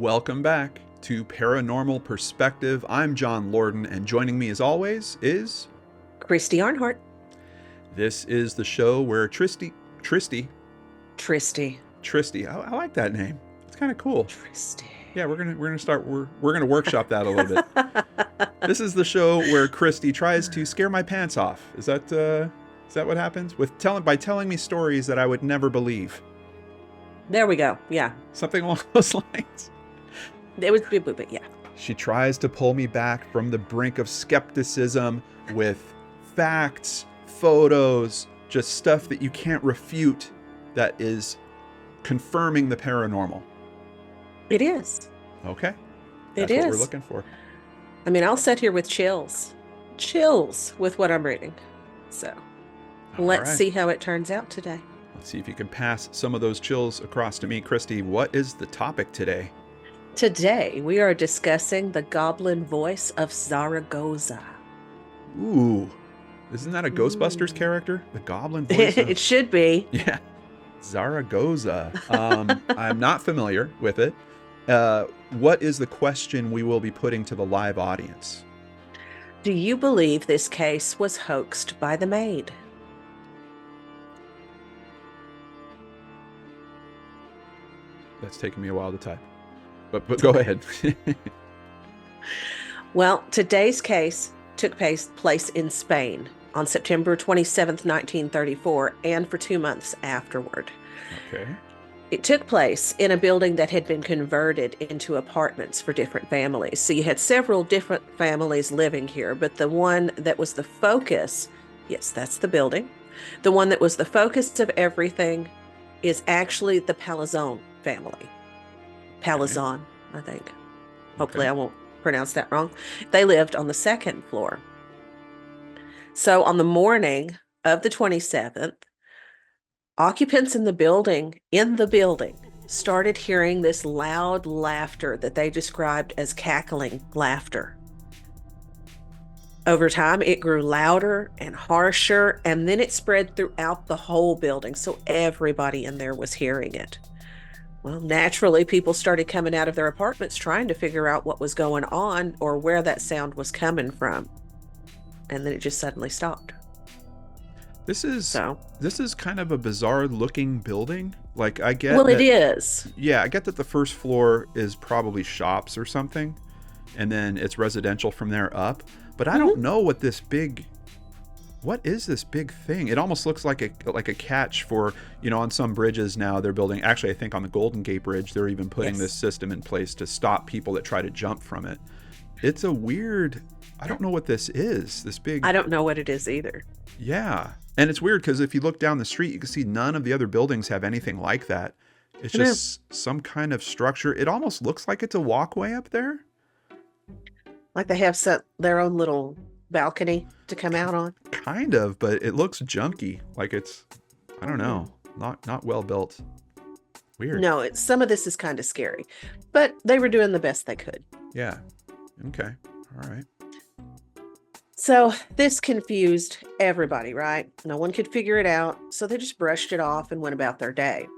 Welcome back to Paranormal Perspective. I'm John Lorden, and joining me as always is... Christy Arnhart. This is the show where Tristy, I like that name. It's kind of cool. Tristy. Yeah, we're gonna workshop that a little bit. This is the show where Christy tries to scare my pants off. Is that what happens? By telling me stories that I would never believe. There we go. Yeah. Something along those lines. It was but yeah. She tries to pull me back from the brink of skepticism with facts, photos, just stuff that you can't refute that is confirming the paranormal. It is. Okay. That's what we're looking for. I mean, I'll sit here with chills with what I'm reading. So let's see how it turns out today. Let's see if you can pass some of those chills across to me. Christy, what is the topic today? Today, we are discussing the Goblin voice of Zaragoza. Ooh. Isn't that a Ghostbusters character? The Goblin voice? It should be. Yeah. Zaragoza. I'm not familiar with it. What is the question we will be putting to the live audience? Do you believe this case was hoaxed by the maid? That's taken me a while to type. But go ahead. Well, today's case took place in Spain on September 27th, 1934, and for 2 months afterward. Okay. It took place in a building that had been converted into apartments for different families. So you had several different families living here, but the one that was the focus, yes, that's the building. The one that was the focus of everything is actually the Palazón family. Palazón, I think. Hopefully I won't pronounce that wrong. They lived on the second floor. So on the morning of the 27th, occupants in the building started hearing this loud laughter that they described as cackling laughter. Over time, it grew louder and harsher, and then it spread throughout the whole building, so everybody in there was hearing it. Well, naturally, people started coming out of their apartments trying to figure out what was going on or where that sound was coming from. And then it just suddenly stopped. This is kind of a bizarre looking building. Like, I get Well, it is. Yeah, I get that the first floor is probably shops or something, and then it's residential from there up. But I don't know what is this big thing? It almost looks like a catch for, on some bridges now they're building. Actually, I think on the Golden Gate Bridge, they're even putting this system in place to stop people that try to jump from it. It's a weird, I don't know what this is. This big. I don't know what it is either. Yeah. And it's weird because if you look down the street, you can see none of the other buildings have anything like that. It's just some kind of structure. It almost looks like it's a walkway up there. Like they have set their own little balcony to come out on. Kind of, but it looks junky. Like it's, I don't know, not well built. Weird. No, some of this is kind of scary, but they were doing the best they could. Yeah. Okay. All right. So this confused everybody, right? No one could figure it out, so they just brushed it off and went about their day.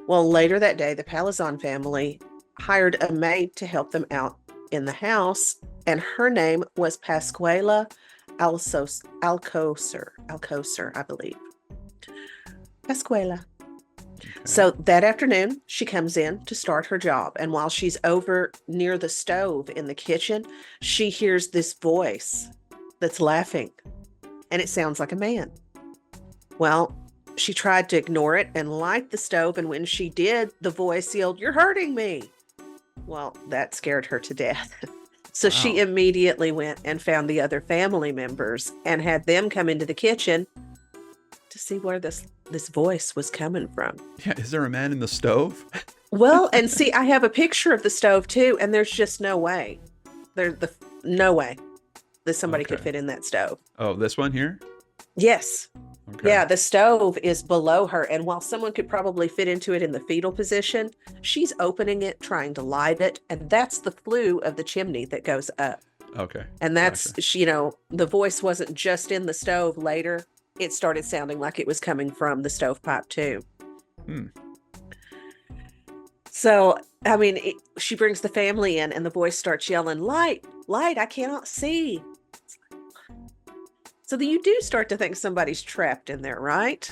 Well, later that day, the Palazón family hired a maid to help them out in the house, and her name was Pascuala Alcocer, I believe. Pascuala. Okay. So that afternoon, she comes in to start her job, and while she's over near the stove in the kitchen, she hears this voice that's laughing, and it sounds like a man. Well, she tried to ignore it and light the stove, and when she did, the voice yelled, "You're hurting me." Well, that scared her to death. So she immediately went and found the other family members and had them come into the kitchen to see where this voice was coming from. Yeah, is there a man in the stove? Well, and see, I have a picture of the stove too, and there's just no way. No way that somebody could fit in that stove. Oh, this one here? Yes. Okay. Yeah, the stove is below her, and while someone could probably fit into it in the fetal position, she's opening it, trying to light it, and that's the flue of the chimney that goes up. Okay. And that's, gotcha. The voice wasn't just in the stove later. It started sounding like it was coming from the stovepipe too. So, I mean, she brings the family in, and the voice starts yelling, "Light, light, I cannot see." So then you do start to think somebody's trapped in there, right?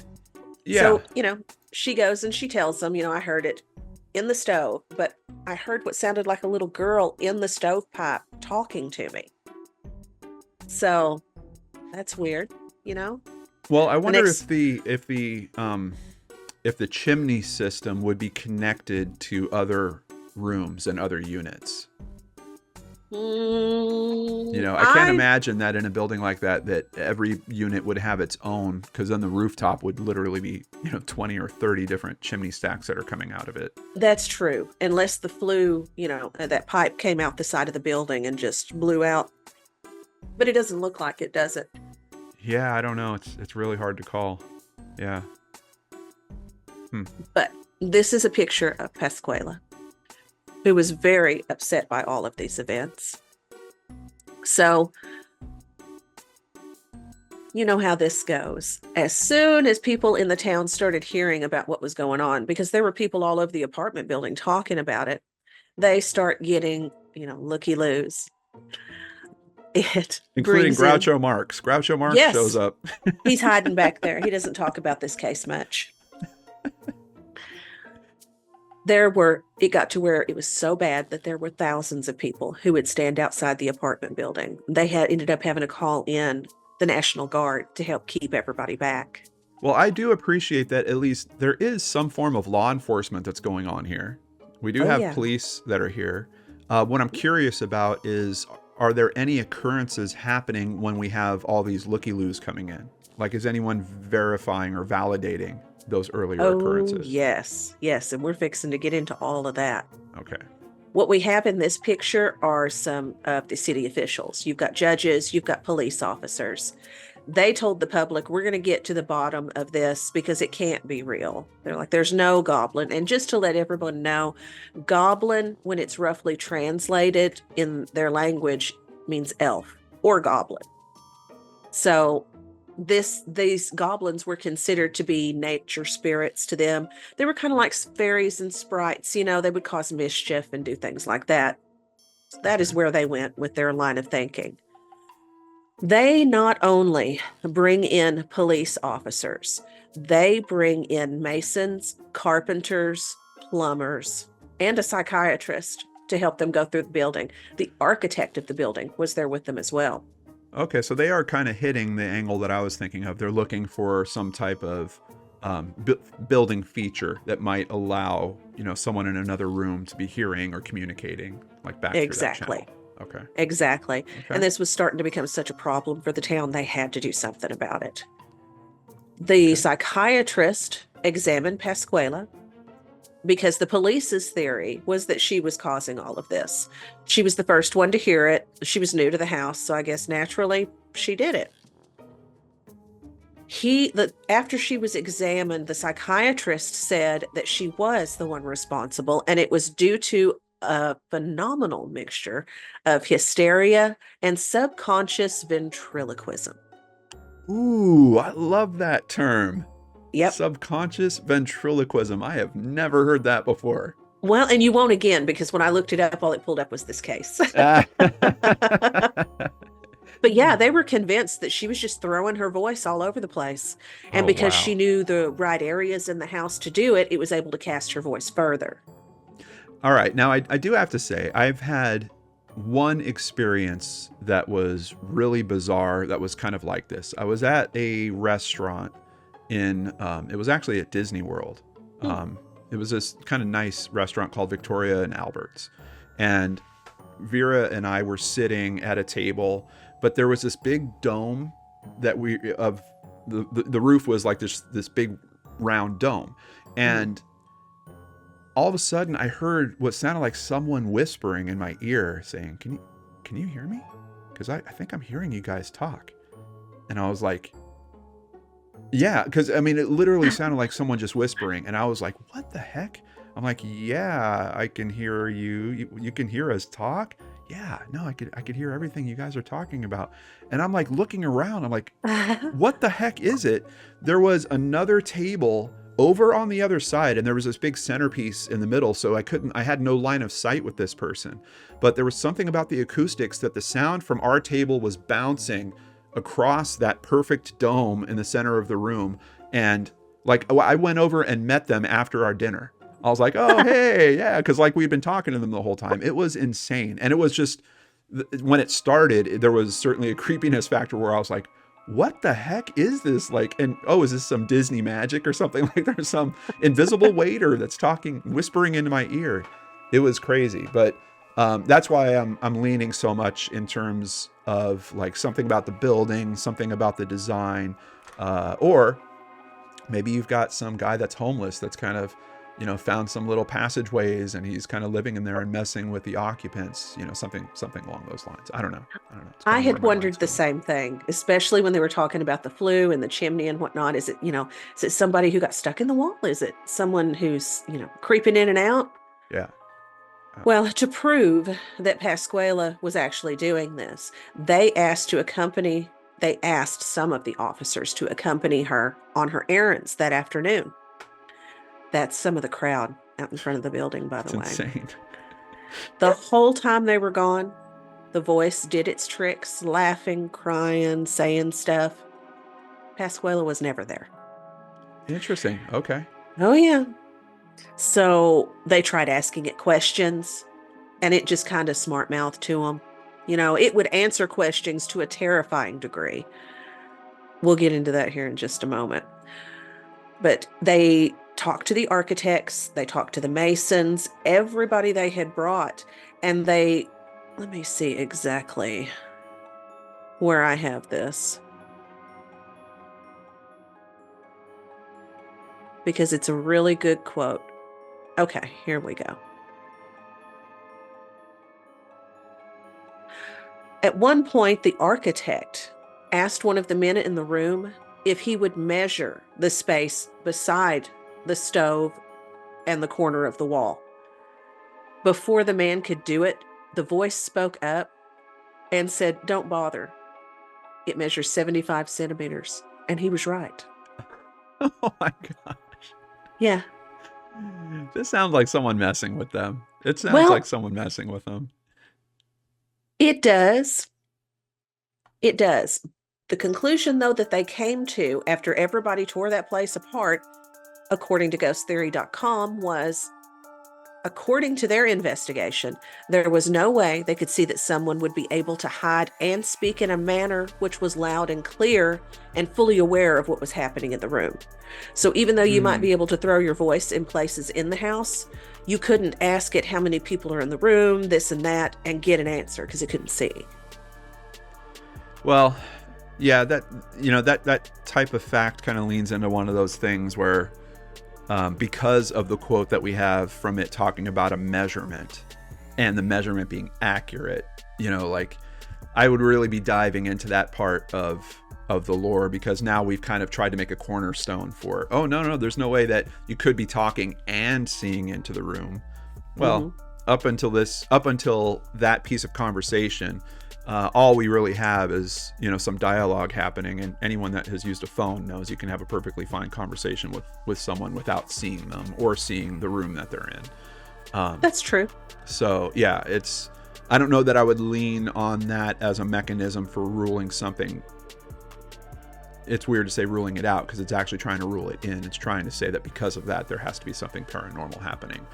Yeah. So, she goes and she tells them, I heard it in the stove, but I heard what sounded like a little girl in the stovepipe talking to me. So that's weird, you know? Well, I The wonder next, if the chimney system would be connected to other rooms and other units. You know, I can't I imagine that in a building like that, that every unit would have its own, because then the rooftop would literally be, 20 or 30 different chimney stacks that are coming out of it. That's true. Unless the flue, that pipe came out the side of the building and just blew out. But it doesn't look like it, does it? Yeah, I don't know. It's really hard to call. Yeah. But this is a picture of Pascuala, who was very upset by all of these events. So, you know how this goes. As soon as people in the town started hearing about what was going on, because there were people all over the apartment building talking about it, they start getting, looky-loos. It Including brings in, Groucho Marx. Groucho Marx shows yes, up. he's hiding back there. He doesn't talk about this case much. It got to where it was so bad that there were thousands of people who would stand outside the apartment building. They had ended up having to call in the National Guard to help keep everybody back. Well, I do appreciate that at least there is some form of law enforcement that's going on here. We do Oh, have yeah. police that are here. What I'm curious about is, are there any occurrences happening when we have all these looky-loos coming in? Like, is anyone verifying or validating those earlier Oh, occurrences? yes. Yes. And we're fixing to get into all of that. Okay. What we have in this picture are some of the city officials. You've got judges, you've got police officers. They told the public, we're going to get to the bottom of this because it can't be real. They're like, there's no goblin. And just to let everyone know, goblin, when it's roughly translated in their language, means elf or goblin. So these goblins were considered to be nature spirits to them. They were kind of like fairies and sprites, they would cause mischief and do things like that. That is where they went with their line of thinking. They not only bring in police officers, they bring in masons, carpenters, plumbers, and a psychiatrist to help them go through the building. The architect of the building was there with them as well. Okay, so they are kind of hitting the angle that I was thinking of. They're looking for some type of building feature that might allow, someone in another room to be hearing or communicating, like back through that channel. Okay. Exactly. Okay. And this was starting to become such a problem for the town, they had to do something about it. The psychiatrist examined Pascuala because the police's theory was that she was causing all of this. She was the first one to hear it. She was new to the house, so I guess naturally she did it. After she was examined, the psychiatrist said that she was the one responsible, and it was due to a phenomenal mixture of hysteria and subconscious ventriloquism. Ooh, I love that term. Yep. Subconscious ventriloquism. I have never heard that before. Well, and you won't again, because when I looked it up, all it pulled up was this case. But yeah, they were convinced that she was just throwing her voice all over the place. And because she knew the right areas in the house to do it, it was able to cast her voice further. All right. Now, I do have to say, I've had one experience that was really bizarre that was kind of like this. I was at a restaurant it was actually at Disney World. It was this kind of nice restaurant called Victoria and Albert's. And Vera and I were sitting at a table, but there was this big dome that the roof was like this big round dome. And all of a sudden I heard what sounded like someone whispering in my ear saying, can you hear me? Because I think I'm hearing you guys talk. And I was like, yeah, because it literally sounded like someone just whispering. And I was like, what the heck? I'm like, yeah, I can hear you. You can hear us talk? Yeah, no, I could hear everything you guys are talking about. And I'm like looking around. I'm like, what the heck is it? There was another table over on the other side, and there was this big centerpiece in the middle, so I had no line of sight with this person. But there was something about the acoustics that the sound from our table was bouncing across that perfect dome in the center of the room. And like, I went over and met them after our dinner. I was like, oh, hey, yeah, because like we'd been talking to them the whole time. It was insane. And it was just, when it started, there was certainly a creepiness factor where I was like, what the heck is this? Like, and oh, is this some Disney magic or something? Like there's some invisible waiter that's talking, whispering into my ear. It was crazy. But that's why I'm leaning so much in terms of like something about the building, something about the design, or maybe you've got some guy that's homeless that's kind of, found some little passageways and he's kind of living in there and messing with the occupants, something along those lines. I don't know. I had wondered the same thing, especially when they were talking about the flue and the chimney and whatnot. Is it somebody who got stuck in the wall? Is it someone who's, creeping in and out? Yeah. Well, to prove that Pasquale was actually doing this, they asked some of the officers to accompany her on her errands that afternoon. That's some of the crowd out in front of the building, by the way. Insane. The whole time they were gone, the voice did its tricks, laughing, crying, saying stuff. Pasquale was never there. Interesting. Okay. Oh, yeah. So they tried asking it questions, and it just kind of smart-mouthed to them. It would answer questions to a terrifying degree. We'll get into that here in just a moment. But they talked to the architects, they talked to the masons, everybody they had brought, and let me see exactly where I have this, because it's a really good quote. Okay, here we go. At one point, the architect asked one of the men in the room if he would measure the space beside the stove and the corner of the wall. Before the man could do it, the voice spoke up and said, "Don't bother. It measures 75 centimeters." And he was right. Oh my gosh. Yeah. This sounds like someone messing with them. It sounds like someone messing with them. It does. It does. The conclusion, though, that they came to after everybody tore that place apart, according to ghosttheory.com, was, according to their investigation, there was no way they could see that someone would be able to hide and speak in a manner which was loud and clear and fully aware of what was happening in the room. So even though you might be able to throw your voice in places in the house, you couldn't ask it how many people are in the room, this and that, and get an answer because it couldn't see. Well, yeah, that type of fact kind of leans into one of those things where because of the quote that we have from it talking about a measurement and the measurement being accurate, like I would really be diving into that part of the lore, because now we've kind of tried to make a cornerstone for, oh, no, there's no way that you could be talking and seeing into the room. Well, up until that piece of conversation, all we really have is, some dialogue happening, and anyone that has used a phone knows you can have a perfectly fine conversation with someone without seeing them or seeing the room that they're in. That's true. So yeah, I don't know that I would lean on that as a mechanism for ruling something. It's weird to say ruling it out because it's actually trying to rule it in. It's trying to say that because of that, there has to be something paranormal happening.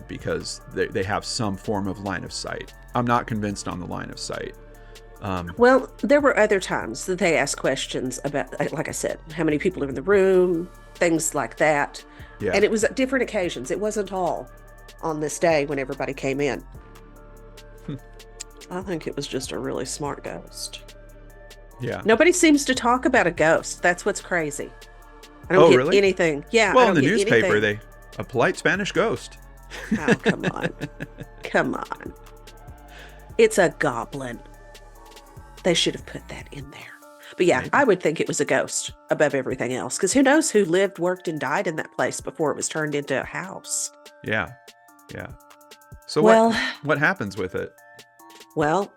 Because they have some form of line of sight. I'm not convinced on the line of sight. Well, there were other times that they asked questions about, like I said, how many people are in the room, things like that. Yeah. And it was at different occasions. It wasn't all on this day when everybody came in. I think it was just a really smart ghost. Yeah. Nobody seems to talk about a ghost. That's what's crazy. I don't get anything. Yeah. Well, in the newspaper, a polite Spanish ghost. Oh, come on. Come on. It's a goblin. They should have put that in there. But yeah, maybe. I would think it was a ghost above everything else, because who knows who lived, worked, and died in that place before it was turned into a house. Yeah. Yeah. So what happens with it? Well,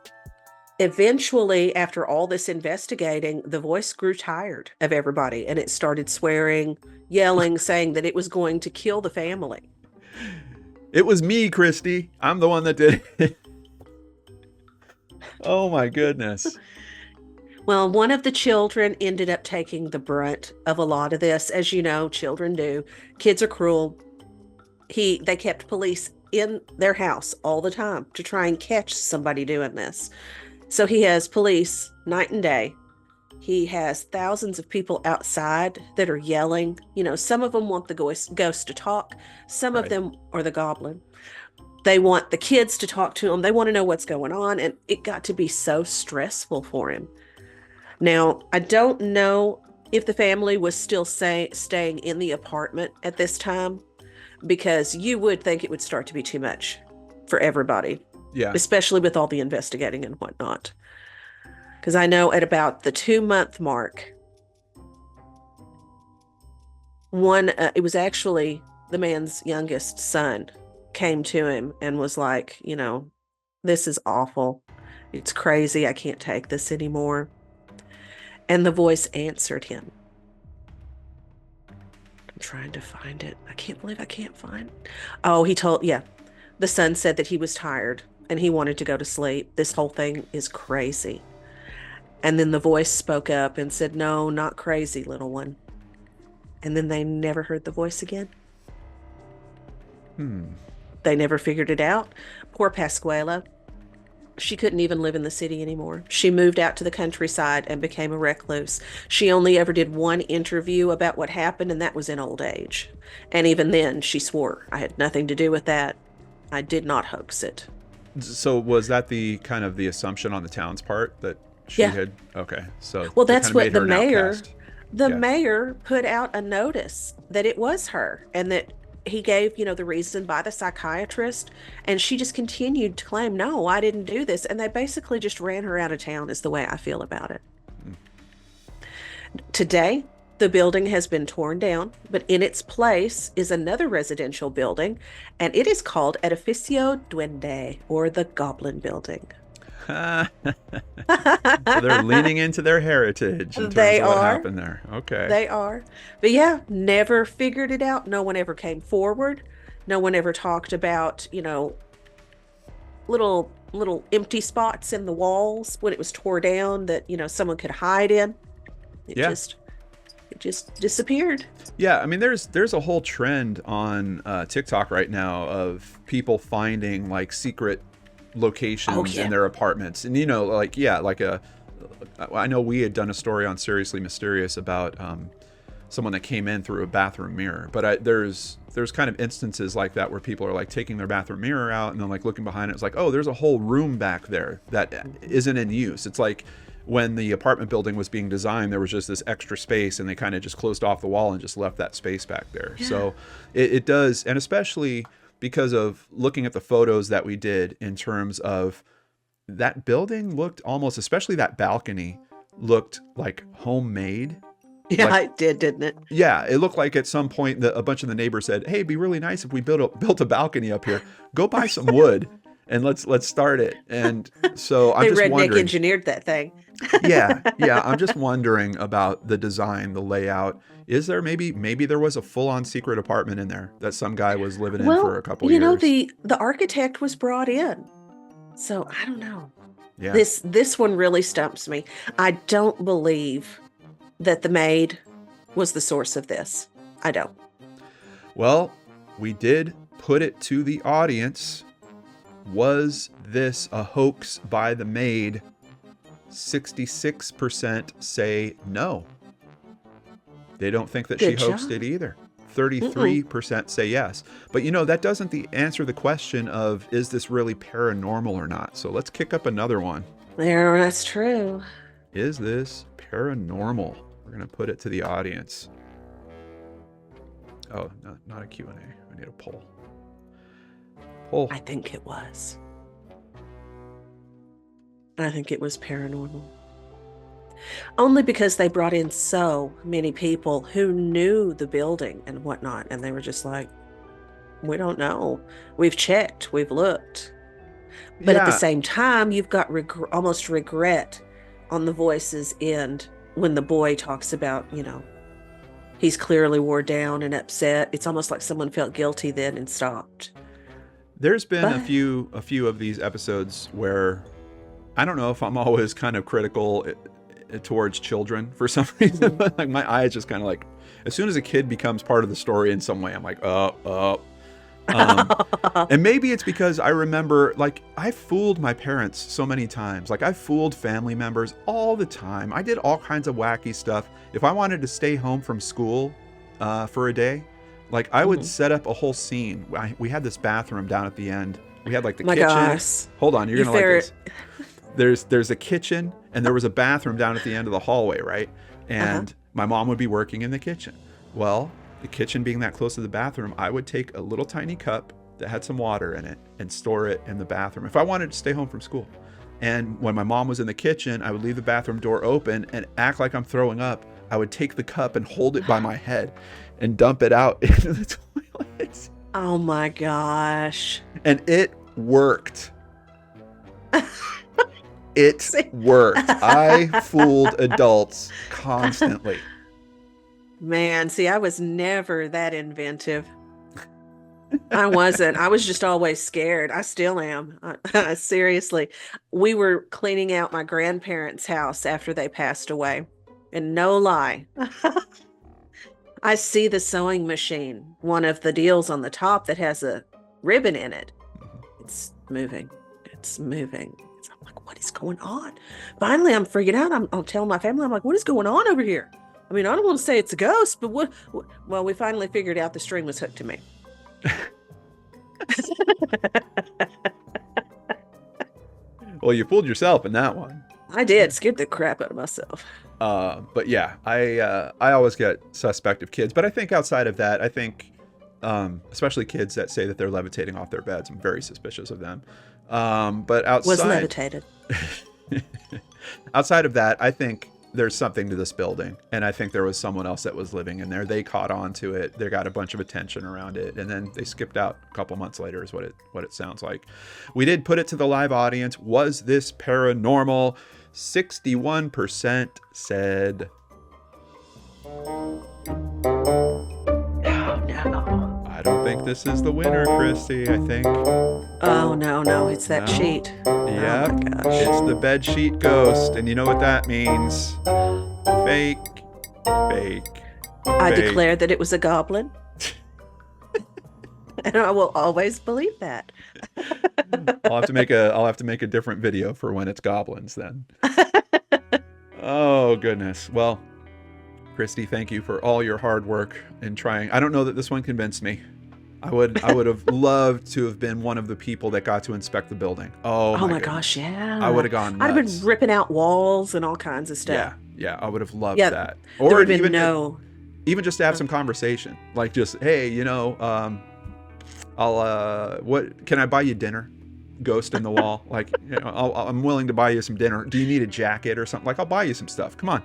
Eventually, after all this investigating, the voice grew tired of everybody and it started swearing, yelling, saying that it was going to kill the family. It was me, Christy. I'm the one that did it. Oh my goodness. Well, one of the children ended up taking the brunt of a lot of this. As you know, children do. Kids are cruel. They kept police in their house all the time to try and catch somebody doing this. So he has police night and day. He has thousands of people outside that are yelling. Some of them want the ghost to talk. Some of Right. them are the goblin. They want the kids to talk to him. They want to know what's going on. And it got to be so stressful for him. Now, I don't know if the family was still staying in the apartment at this time, because you would think it would start to be too much for everybody, Yeah. especially with all the investigating and whatnot. Because I know at about the 2-month mark, it was actually the man's youngest son came to him and was like, this is awful. It's crazy. I can't take this anymore. And the voice answered him. I'm trying to find it. I can't believe I can't find it. Oh, the son said that he was tired and he wanted to go to sleep. This whole thing is crazy. And then the voice spoke up and said, no, not crazy, little one. And then they never heard the voice again. They never figured it out. Poor Pascuala. She couldn't even live in the city anymore. She moved out to the countryside and became a recluse. She only ever did one interview about what happened, and that was in old age. And even then, she swore, I had nothing to do with that. I did not hoax it. So was that the kind of the assumption on the town's part that she Yeah. had? Okay. So Well, they that's kind of what made the her an mayor, outcast. the Yeah. mayor put out a notice that it was her and that he gave, the reason by the psychiatrist. And she just continued to claim, no, I didn't do this. And they basically just ran her out of town, is the way I feel about it. Today, the building has been torn down, but in its place is another residential building, and it is called Edificio Duende, or the Goblin Building. So they're leaning into their heritage in terms They of what are. happened there. Okay. They are. But yeah, never figured it out. No one ever came forward. No one ever talked about, little empty spots in the walls when it was tore down that, someone could hide in. It Yeah. just disappeared. Yeah, I mean, there's a whole trend on TikTok right now of people finding like secret locations in their apartments, and I know we had done a story on Seriously Mysterious about someone that came in through a bathroom mirror, but there's kind of instances like that where people are like taking their bathroom mirror out and then like looking behind it, it's like, oh, there's a whole room back there that isn't in use. It's like when the apartment building was being designed, there was just this extra space and they kind of just closed off the wall and just left that space back there. Yeah. So it does, and especially because of looking at the photos that we did in terms of that building looked almost, especially that balcony, looked like homemade. Yeah, Like, it did, didn't it? yeah, it looked like at some point a bunch of the neighbors said, "Hey, it'd be really nice if we built a balcony up here. Go buy some wood and let's start it." And so I'm They just redneck wondering. engineered that thing. Yeah, I'm just wondering about the design, the layout. Is there maybe there was a full-on secret apartment in there that some guy was living in for a couple years? The architect was brought in. So I don't know. Yeah. This one really stumps me. I don't believe that the maid was the source of this. I don't. Well, we did put it to the audience. Was this a hoax by the maid? 66% say no. They don't think that Good she hoaxed job. it either. 33% say yes. But that doesn't answer the question of, is this really paranormal or not? So let's kick up another one. There, that's true. Is this paranormal? We're going to put it to the audience. Oh, not a Q&A. I need a poll. Poll. I think it was. I think it was paranormal. Only because they brought in so many people who knew the building and whatnot, and they were just like, we don't know. We've checked, we've looked. But at the Yeah, same time, you've got almost regret on the voice's end when the boy talks about, he's clearly wore down and upset. It's almost like someone felt guilty then and stopped. there's been a But few of these episodes where I don't know if I'm always kind of critical towards children for some reason, but like my eyes just kind of like, as soon as a kid becomes part of the story in some way, I'm like, and maybe it's because I remember, like, I fooled my parents so many times. Like, I fooled family members all the time. I did all kinds of wacky stuff. If I wanted to stay home from school for a day, like, I would set up a whole scene. We had this bathroom down at the end. We had like the my kitchen. gosh. Hold on, you're gonna like this. There's a kitchen and there was a bathroom down at the end of the hallway, right? And my mom would be working in the kitchen. Well, the kitchen being that close to the bathroom, I would take a little tiny cup that had some water in it and store it in the bathroom if I wanted to stay home from school. And when my mom was in the kitchen, I would leave the bathroom door open and act like I'm throwing up. I would take the cup and hold it by my head and dump it out into the toilet. Oh my gosh. And it worked. It worked. I fooled adults constantly. Man, see, I was never that inventive. I wasn't. I was just always scared. I still am. Seriously. We were cleaning out my grandparents' house after they passed away. And no lie, I see the sewing machine, one of the deals on the top that has a ribbon in it. It's moving. It's moving. I'm like, what is going on? Finally, I'm freaking out. I'm telling my family, I'm like, what is going on over here? I mean, I don't want to say it's a ghost, but what? Well, we finally figured out the string was hooked to me. Well, you fooled yourself in that one. I did. Scared the crap out of myself. But yeah, I always get suspect of kids. But I think outside of that, especially kids that say that they're levitating off their beds, I'm very suspicious of them. But outside, was levitated. Outside of that, I think there's something to this building, and I think there was someone else that was living in there. They caught on to it. They got a bunch of attention around it, and then they skipped out a couple months later is what it sounds like. We did put it to the live audience. Was this paranormal? 61% said no. I don't think this is the winner, Christy. I think. Oh no, it's that sheet. Yeah, oh my gosh. It's the bed sheet ghost, and you know what that means? Fake. I declared that it was a goblin. And I will always believe that. I'll have to make a different video for when it's goblins then. Oh goodness. Well, Christy, thank you for all your hard work in trying. I don't know that this one convinced me. I would have loved to have been one of the people that got to inspect the building. Oh my gosh, yeah. I would have gone nuts. I'd have been ripping out walls and all kinds of stuff. Yeah, I would have loved that. Or there would have been even just to have some conversation, like just, hey, what can I buy you dinner? Ghost in the wall. Like, I'm willing to buy you some dinner. Do you need a jacket or something? Like, I'll buy you some stuff. Come on,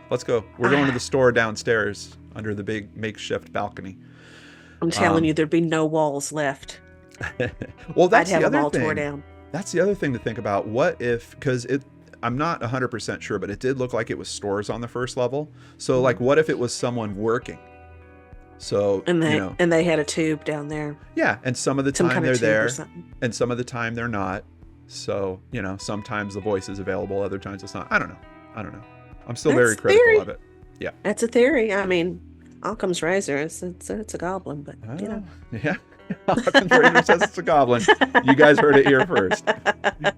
let's go. We're going to the store downstairs under the big makeshift balcony. I'm telling you, there'd be no walls left. Well, that's I'd have the other them all thing. tore down. That's the other thing to think about. What if, because I'm not 100% sure, but it did look like it was stores on the first level. So like, what if it was someone working? So, and they had a tube down there. Yeah. And some of the time they're there and some of the time they're not. So, sometimes the voice is available. Other times it's not. I don't know. I'm still very critical of it. Yeah. That's a theory. I mean, Occam's razor. It's a goblin, but Yeah. Occam's razor says it's a goblin. You guys heard it here first.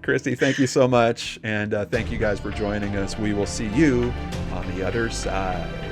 Christy, thank you so much. And thank you guys for joining us. We will see you on the other side.